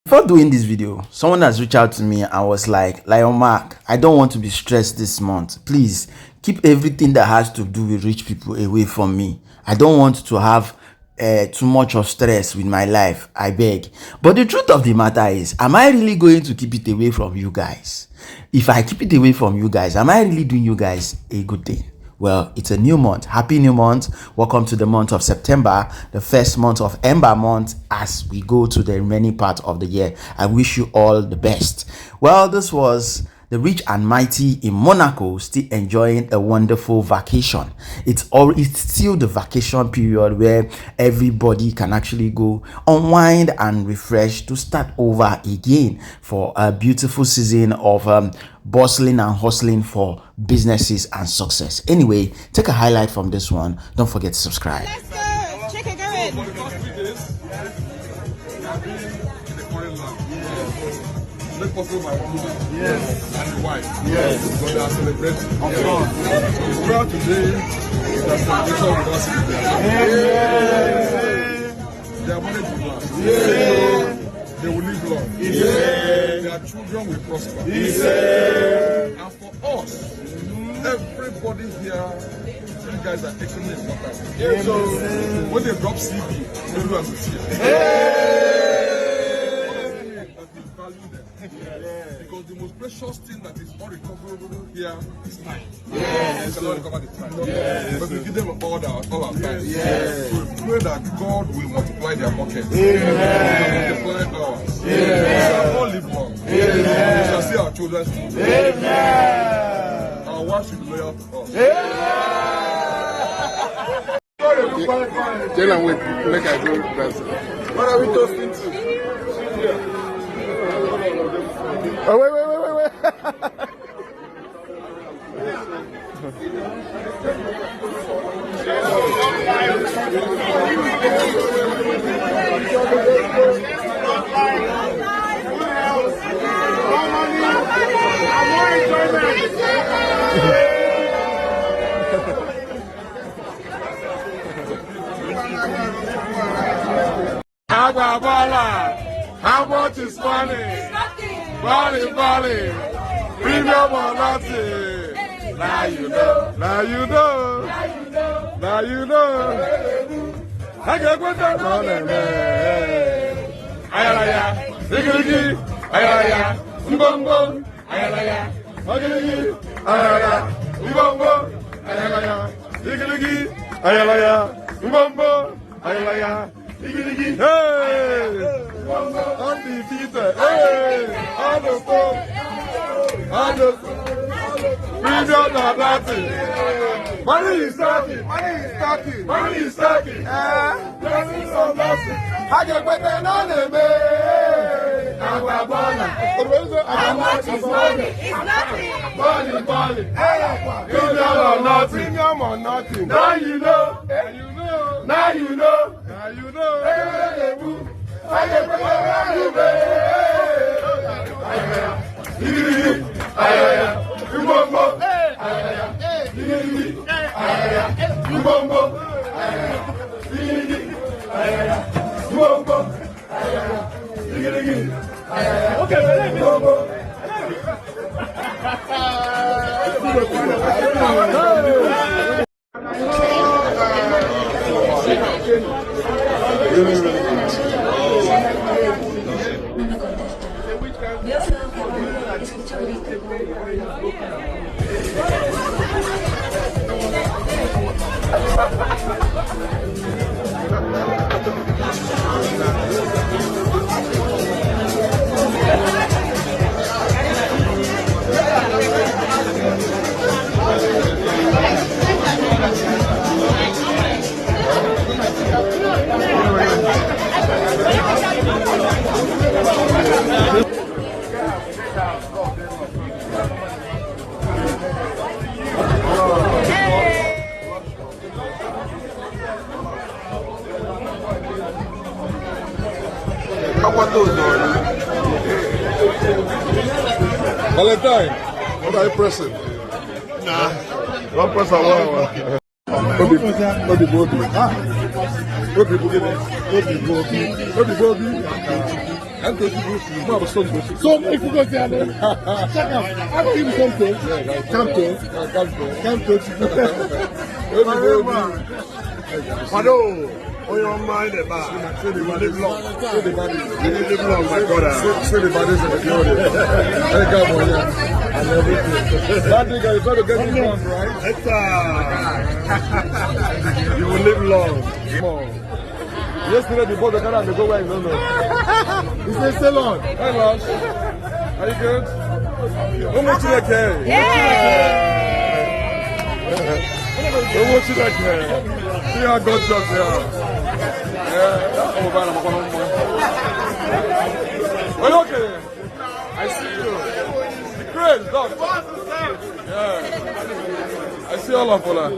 Before doing this video, someone has reached out to me and was like, Lion Mark, I don't want to be stressed this month. Please keep everything that has to do with rich people away from me. I don't want to have too much of stress with my life, I beg. But the truth of the matter is, am I really going to keep it away from you guys? If I keep it away from you guys, am I really doing you guys a good thing? Well, it's a new month. Happy new month. Welcome to the month of September, the first month of Ember month as we go to the remaining part of the year. I wish you all the best. Well, this was the rich and mighty in Monaco still enjoying a wonderful vacation. It's still the vacation period where everybody can actually go unwind and refresh to start over again for a beautiful season of bustling and hustling for businesses and success. Anyway, take a highlight from this one. Don't forget to subscribe. Let's go. Chicken, go in. Make possible my woman. Yes. And the wife. Yes. But they are celebrating. Of course. Well, today is a celebration with us. Their money will last. They will live long. Their children will prosper. And for us, everybody here, you guys are extremely important. So when they drop CV, everyone will see it. Because the most precious thing that is unrecoverable here is time. You cannot recover the time. But we give them all our time. So we pray that God will multiply their pockets. Multiply ours. We shall all live long. We shall see our children through. Our wives should be loyal to us. Tell them wait, make I go present. What are we toasting to? Oh, wait. How much is money? Money. Premium or nothing. Now you know. I can't go down on it. Ayalaya, Ziggy, Ayalaya, Mbombo, Ayalaya, Magigi, Ayalaya, Mbombo, Ayalaya, Ziggy, Ayalaya, Mbombo, Ayalaya, Ziggy, hey! Undefeated, hey! On the phone, Million or nothing. Money is talking. Blessings or nothing. I get better on the way. How much is money? It's nothing. Money. Premium or nothing. Now you know. I get better on the way. Valentine, what are you pressing? Nah. One press and one. Obi Cubana. So if you go there, check out. I will give you something. Come to. On your mind about say the body long. Say the body. You live long, my brother. Say the body is in the building. Hey, come on, yeah. And everything. That nigga is trying to get me wrong, right? You will live long. Come on. Yesterday before the car and they go where you don't know. He said, stay long. Hi, Lars. Are you good? How much you like here? How much you like here? See how God does here. Well, okay. I see you. Great, dog. Yeah. I see all of that.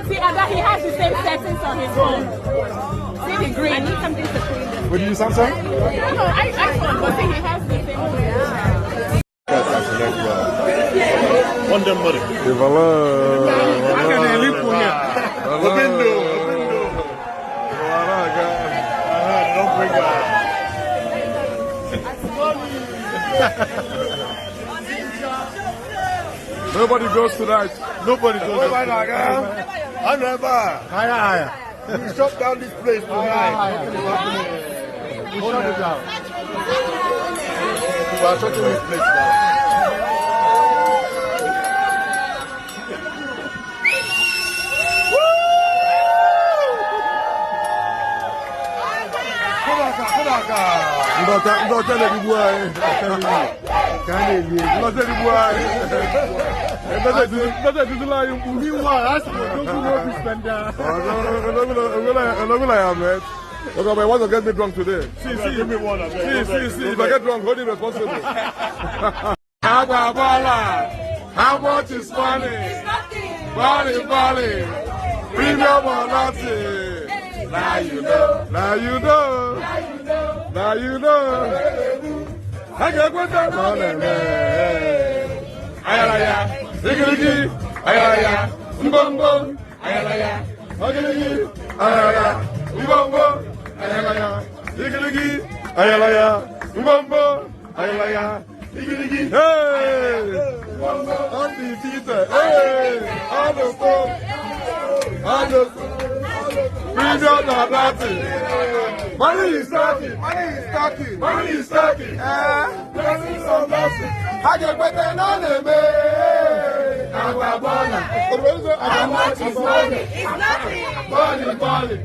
See, Ada, he has the same settings on his phone. See the green. I need something to clean them. What do you Samsung? No, iPhone, but see, he has the same green. On them money. Don't bring that. Nobody goes tonight. Nobody goes tonight. Higher. We shut down this place tonight. We shut it down. We are shutting this place down. Don't tell the boy. Don't tell the boy. Look, I want to get me drunk today. See, if I get drunk, hold him responsible. How much is money? Money. Premium or nothing? Now you know. I got what that money, man. Ayalaya, Riggy, Ayalaya, Mbombo, Ayalaya, Riggy, Ayalaya, Mbombo, Ayalaya, Riggy, Ayalaya, Mbombo, Ayalaya, Riggy, hey, undefeated, hey, on the phone, million or nothing. Money is talking. Blessings of blessing. I get better than me. How much is money? It's nothing. Money.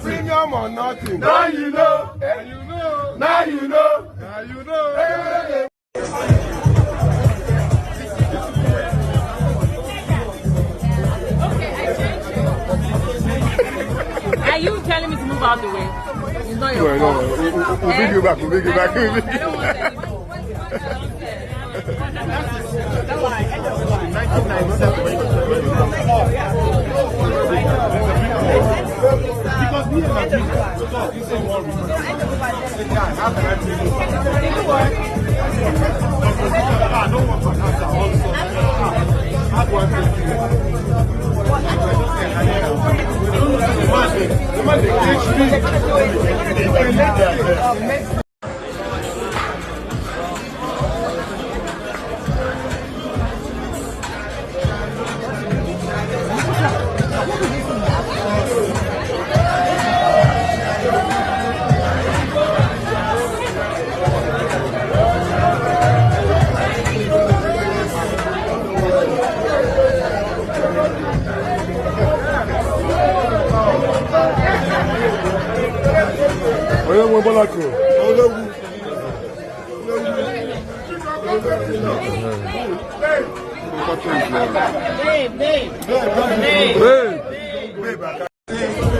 Premium or nothing. Now you know. Are you telling me to move out the way? It's not your fault. We'll bring you back. I don't want that. 1997. Because me and my people, you say one reason.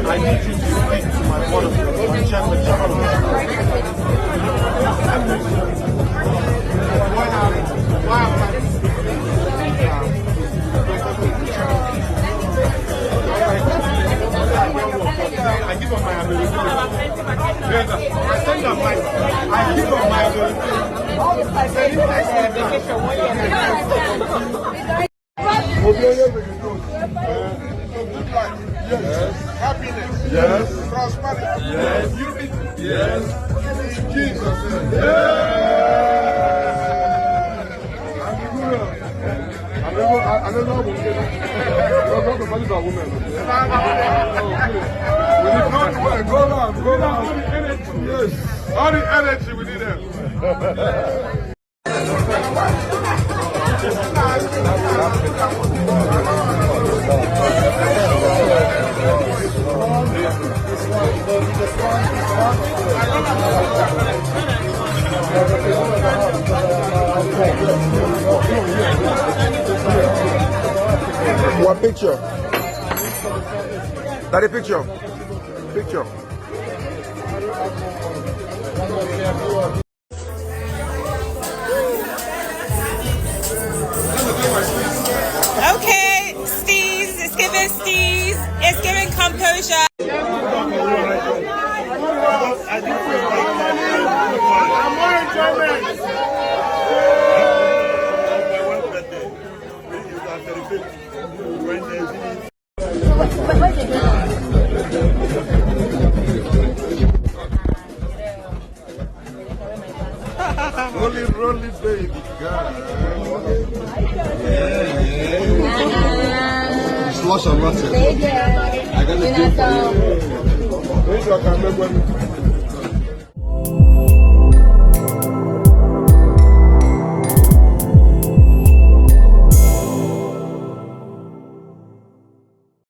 I need you to speak to my mother. I give up my ability. I send them my. I give up my Yes. Happiness. Yes. Prosperity. Yes. Unity. Yes. In Jesus' name. Yes. I don't know women. Go on. Yes. All the energy we need them. What picture? That a picture. Picture. Okay, Steez, it's giving Steez, it's giving composure. I'm more enjoyment. Rolling, baby. Slush and water. I got the deal for you.